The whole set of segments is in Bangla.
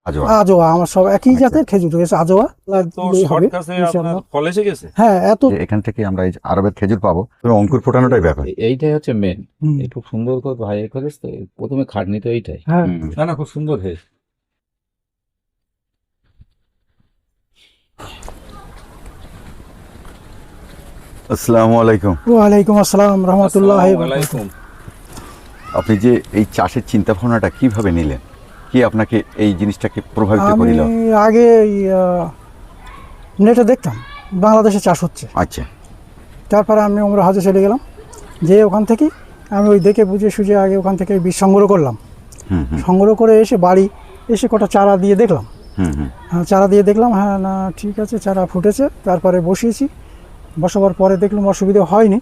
আজোয়া আমার সব একই জাতের খেজুর রয়েছে আজোয়া। তো শর্টকাটে আপনার ফল এসে গেছে। হ্যাঁ এত এখান থেকে আমরা এই আরবের খেজুর পাবো, তবে অঙ্কুর ফোটানোটাই ব্যাপার। এইটাই হচ্ছে মেন। হুম। একটু সুন্দর করে ভাই করিস তো, প্রথমে খাটনি তো এইটাই। হ্যাঁ না না, খুব সুন্দর হয়েছে। আসসালামু আলাইকুম। ওয়ালাইকুম আসসালাম রহমতুল্লাহ। আসসালামু আলাইকুম। আপনি যে এই চাষের চিন্তা ভাবনাটা কিভাবে নিলেন, কি আপনাকে এই জিনিসটাকে প্রভাবিত আমি করিল? আগে নেটে দেখতাম বাংলাদেশে চাষ হচ্ছে, আচ্ছা, তারপরে আমি ওমরা হজে চলে গেলাম, যে ওখান থেকে আমি ওই দেখে বুঝে সুঝে আগে ওখান থেকে বীজ সংগ্রহ করলাম। হুম হুম সংগ্রহ করে এসে বাড়ি এসে কটা চারা দিয়ে দেখলাম। হুম হুম হ্যাঁ চারা দিয়ে দেখলাম, হ্যাঁ না ঠিক আছে, চারা ফুটেছে। তারপরে বসিয়েছি, বসাবার পরে দেখলাম অসুবিধা হয়নি।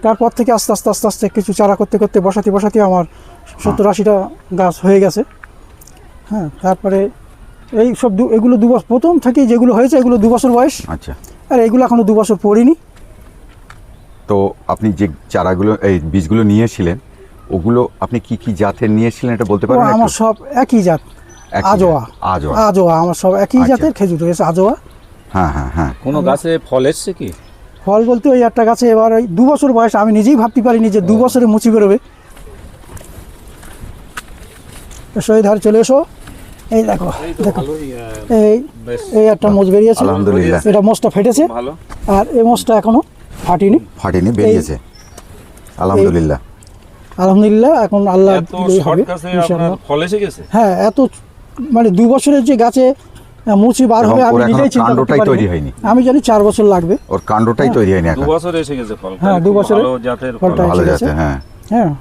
তারপর থেকে আস্তে আস্তে আস্তে আস্তে কিছু চারা করতে করতে বসাতে আমার 70-80টা গাছ হয়ে গেছে। হ্যাঁ তারপরে এই সব এগুলো 2 বছর প্রথম থেকে যেগুলো হয়েছে এগুলো 2 বছর বয়স, আচ্ছা। আর এগুলো এখনো 2 বছর পড়িনি। তো আপনি যে চারাগুলো এই বীজগুলো নিয়েছিলেন, ওগুলো আপনি কি কি জাতের নিয়েছিলেন এটা বলতে ও পারবেন? আমার সব একই জাত, একই আজোয়া। জাত, আজোয়া। আজোয়া আমার সব একই আচ্ছা। জাতের খেজুর রয়েছে আজোয়া। হ্যাঁ হ্যাঁ হ্যাঁ। কোনো গাছে ফল এসছে কি? ফল বলতে ওই একটা গাছে এবার ওই 2 বছর বয়স, আমি নিজেই ভাবতে পারিনি যে 2 বছরে মুচি বেরোবে। শহীদ ধারে চলে এসো, এই দেখো দেখো এই এই একটা মোচ বেরিয়েছে। আলহামদুলিল্লাহ। এটা মোচটা ফেটেছে, ভালো। আর এই মোচটা এখনো ফাটিনি। ফাটেনি, বেরিয়েছে। আলহামদুলিল্লাহ। আলহামদুলিল্লাহ, এখন আল্লাহ এত দিলেই হবে শর্টকাটে ইনশাআল্লাহ। আপনার ফল এসে গেছে। হ্যাঁ এত মানে 2 বছরের যে গাছে মুচি বার এবং হবে আমি ওর এখনো নিজেই চিন্তা করতে কাণ্ডটাই তৈরি পারিনি। হয়নি। আমি জানি 4 বছর লাগবে। ওর কাণ্ডটাই তৈরি হয়নি 2 এখন। বছর এসে গেছে ফল। হ্যাঁ, খুব 2 বছরে ভালো জাতের ফল। ফলটা ভালো এসে গেছে। যাচ্ছে, হ্যাঁ হ্যাঁ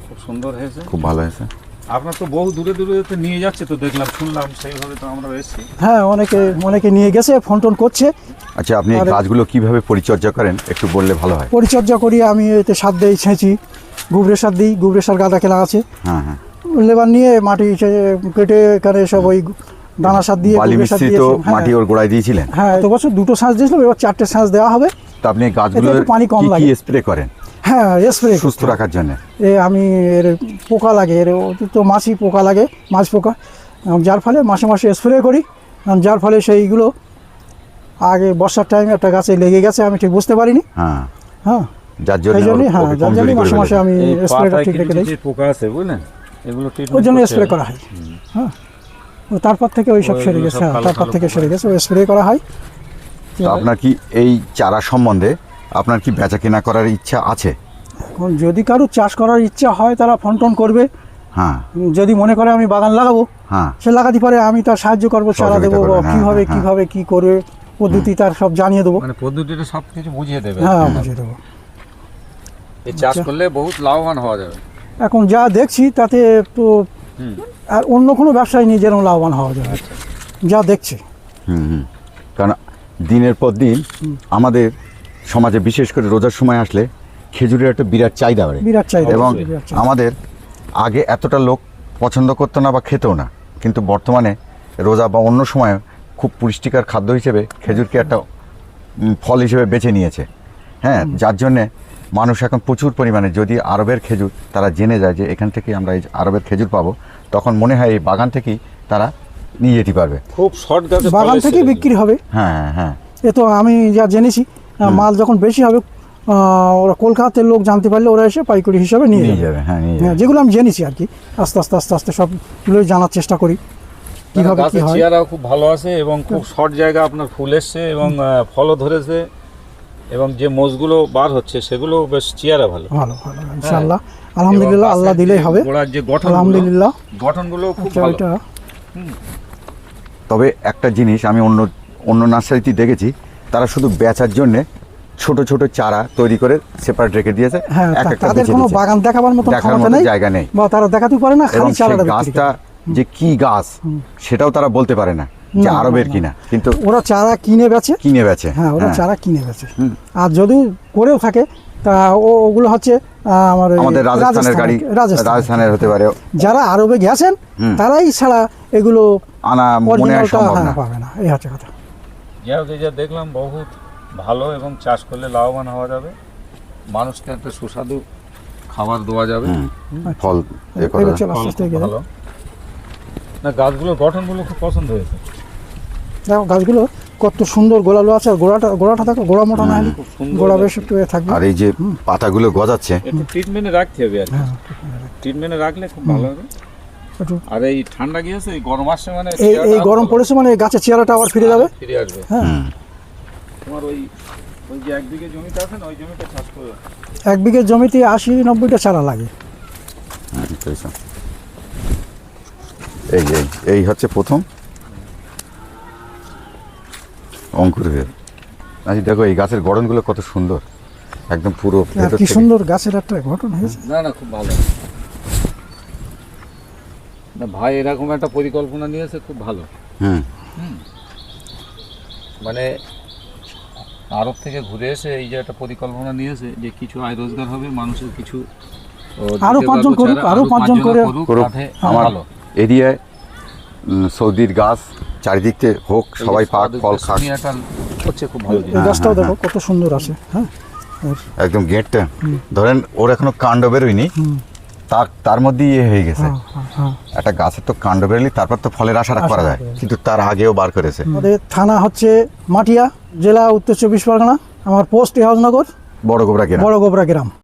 খুব সুন্দর হয়েছে। খুব ভালো হয়েছে। আপনার তো বহু দূরে দূরে তো নিয়ে যাচ্ছে, তো দেখলাম শুনলাম, সেইভাবে তো আমরা এসেছি। হ্যাঁ অনেকে নিয়ে গেছে, ফোন টোন করছে। আচ্ছা, আপনি এই গাছগুলো কিভাবে পরিচর্যা করেন একটু বললে ভালো হয়। পরিচর্যা করি আমি, এতে সার দিই, ছেঁচি, গোবরের সার দিই, গোবরের সার গাদা খেলা আছে। হ্যাঁ হ্যাঁ। লেবার নিয়ে মাটি কেটে এখানে সব ওই দানা সার দিয়ে বালি গোবরের সার মিশ্রিত দিয়েছি। মাটি ওর গোড়ায় দিয়েছিলেন। হ্যাঁ তো বছর 2টো সাজ দিয়েছিলাম, এবার 4টে সাজ দেওয়া হবে। তো আপনি এই গাছগুলো এতে একটু পানি কম কি লাগে। কি স্প্রে করেন হ্যাঁ স্প্রে সুস্থ রাখার জন্য? আমি এর পোকা লাগে, এর তো মাছি পোকা লাগে, মাছ পোকা, যার ফলে মাসে মাসে স্প্রে করি, যার ফলে সেইগুলো আগে বর্ষার টাইমে একটা গাছে লেগে গেছে, আমি ঠিক বুঝতে পারিনি। হ্যাঁ, হ্যাঁ যার জন্য সেই জন্যই, ওকে হ্যাঁ যার কমজোরি জন্যই করে মাসে মাসে ফেলেছে। আমি এই স্প্রেটা পাতায় ঠিক রেখে দিই, কিছু পোকা আছে বুঝলেন, এগুলো ওই ট্রিটমেন্ট জন্য স্প্রে করা হয়। হ্যাঁ ও তারপর থেকে ওই সব সেরে ওইগুলো গেছে, সব হ্যাঁ কালো তারপর কালো থেকে পোকা। সেরে গেছে, ওই স্প্রে করা হয়। তো আপনার কি এই চারা সম্বন্ধে আপনার কি বেচা কেনা করার ইচ্ছা আছে? এখন যদি কারো চাষ করার ইচ্ছা হয় তারা ফোন টোন করবে, হ্যাঁ যদি মনে করে আমি বাগান লাগাবো হ্যাঁ। সে লাগাতে পারে, আমি তার সাহায্য করবো, চারা সহযোগিতা দেবো, করবেন, হ্যাঁ, কিভাবে হ্যাঁ, কিভাবে কি করবে পদ্ধতি তার সব জানিয়ে দেবো। মানে পদ্ধতিটা সবকিছু বুঝিয়ে দেবে। হ্যাঁ বুঝিয়ে দেবো। এই চাষ করলে বহুত লাভবান হওয়া যাবে। এখন যা দেখছি তাতে তো আর অন্য কোনো ব্যবসায় নিয়ে যেরকম লাভবান হওয়া যাবে, যা দেখছি। হুম হুম। কারণ দিনের পর দিন আমাদের সমাজে বিশেষ করে রোজার সময় আসলে খেজুরের একটা বিরাট চাহিদা বাড়ে। বিরাট চাহিদা, এবং বিরাট চাহিদা। আমাদের আগে এতটা লোক পছন্দ করতো না বা খেতেও না, কিন্তু বর্তমানে রোজা বা অন্য সময় খুব পুষ্টিকর খাদ্য হিসেবে খেজুরকে একটা ফল হিসেবে বেছে নিয়েছে। হ্যাঁ, যার জন্যে মানুষ এখন প্রচুর পরিমাণে, যদি আরবের খেজুর তারা জেনে যায় যে এখান থেকে আমরা এই আরবের খেজুর পাবো, তখন মনে হয় এই বাগান থেকেই তারা নিয়ে যেতে পারবে। খুব শর্ট গাছে বাগান থেকে বিক্রি হবে। হ্যাঁ হ্যাঁ হ্যাঁ। এ তো আমি যা জেনেছি, মাল যখন বেশি হবে ওরা কলকাতার লোক জানতে পারলে ওরা এসে পাইকারি হিসাবে নিয়ে নিয়ে যাবে। যাবে, হ্যাঁ নিয়ে হ্যাঁ যাবে। যেগুলো আমি জেনেছি আর কি, আস্তে আস্তে আস্তে আস্তে সবগুলো জানার চেষ্টা করি কীভাবে কী গাছের হয়। চেয়ারাও খুব ভালো আছে এবং খুব শর্ট জায়গা আপনার ফুল এসছে এবং ফলও ধরেছে, এবং যে মোষগুলো বার হচ্ছে সেগুলো বেশ চেয়ারা ভালো। ভালো ভালো ইনশাআল্লাহ, আলহামদুলিল্লাহ, এবং আল্লাহ গাছের দিলেই যে হবে, গোড়ার যে গঠন, আলহামদুলিল্লাহ। গঠনগুলো খুব আচ্ছা, ভালো। ওইটা তবে একটা জিনিস আমি অন্য নার্সারিতে দেখেছি, তারা শুধু বেচার জন্যে ছোট ছোট চারা তৈরি করে সেপারেট রেখে দিয়েছে, হ্যাঁ এক একটা তাদের বেচে কোনো দিয়েছে। বাগান দেখাবার মতো দেখার ক্ষমতা মতো নেই, জায়গা নেই, বা তারা দেখাতে পারে না, এবং খালি সেই চারাটা বিক্রি গাছটা করে। যে কি গাছ সেটাও তারা বলতে পারে না যে না, আরবের না, কিনা, কিন্তু ওরা চারা কিনে বেচে। কিনে বেচে। হ্যাঁ ওরা হ্যাঁ। চারা কিনে বেচে। হুম। আর যদি করেও থাকে তা ওগুলো হচ্ছে আমাদের রাজস্থানের গাড়ি, রাজস্থানের হতে পারে, যারা আরবে গেছেন তারাই ছাড়া এগুলো আনা মনে হয় অরিজিনালটা সম্ভব না। পাবে না, এই হচ্ছে কথা। যাই হোক, এই যা দেখলাম বহুত ভালো এবং চাষ করলে লাভবান হওয়া যাবে, মানুষকে একটা সুস্বাদু খাবার দেওয়া যাবে। ফল এ করা এবার যায়। চলো আস্তে ফল আস্তে খুব এগিয়ে যাই। ভালো। না গাছগুলোর গঠনগুলো খুব পছন্দ হয়েছে, দেখো গাছগুলো কত সুন্দর গোড়ালো আছে, আর গোড়াটা দেখো, গোড়া মোটা না হলে খুব সুন্দর। গোড়া বেশ একটু এ থাকবে। আর এই যে পাতাগুলো গজাচ্ছে, একটু ট্রিটমেন্টে রাখতে হবে আর কি, হ্যাঁ, ট্রিটমেন্টে রাখলে খুব ভালো হবে। একটু আর এই ঠান্ডা গিয়েছে, এই গরম আসছে মানে এই চেহারাটা গরম আরো পড়েছে মানে এই গাছের চেহারাটা আবার ফিরে যাবে। ফিরে আসবে। হ্যাঁ, তোমার ওই ওই যে 1 বিঘে জমিতে আছে না, ওই জমিটা চাষ করে 1 বিঘে জমিতে 80-90টা চারা লাগে। এই যে এই হচ্ছে প্রথম অঙ্কুর হয়ে। আচ্ছা দেখো এই গাছের গড়নগুলো কত সুন্দর, একদম পুরো আর ভেতর কি থেকে। সুন্দর গাছের একটা গঠন হয়েছে। না না খুব ভালো। না ভাই এরকম একটা পরিকল্পনা নিয়েছে, খুব ভালো। হুম, মানে আরব থেকে ঘুরে এসে এই যে একটা পরিকল্পনা নিয়েছে যে কিছু আয় রোজগার হবে, মানুষের কিছু আরো দিতে 5 জন পারবো করুক, যারা, আরো 5 জন করে করুক। তাতে আমার ভালো। এরিয়ায় সৌদির গাছ চারিদিক থেকে হোক, সবাই পাক ফল খাক। এটা হচ্ছে খুব ভালো এই জিনিস। গাছটাও দেখো কত সুন্দর আছে। হ্যাঁ, একদম গেটটা ধরেন ওর এখনো কাণ্ড বেরোয়নি, তার মধ্যেই ইয়ে হয়ে গেছে। হ্যাঁ, হ্যাঁ, হ্যাঁ। একটা গাছের তো কাণ্ড বেরোলি তারপর তো ফলের আশা করা আশা যায়, করা যায়। কিন্তু তার আগেও বার করেছে। আমাদের থানা হচ্ছে মাটিয়া, জেলা উত্তর 24 পরগনা। আমার পোস্ট হাউসনগর, বড় গোবরা কেনা বড় গোবরা গ্রাম।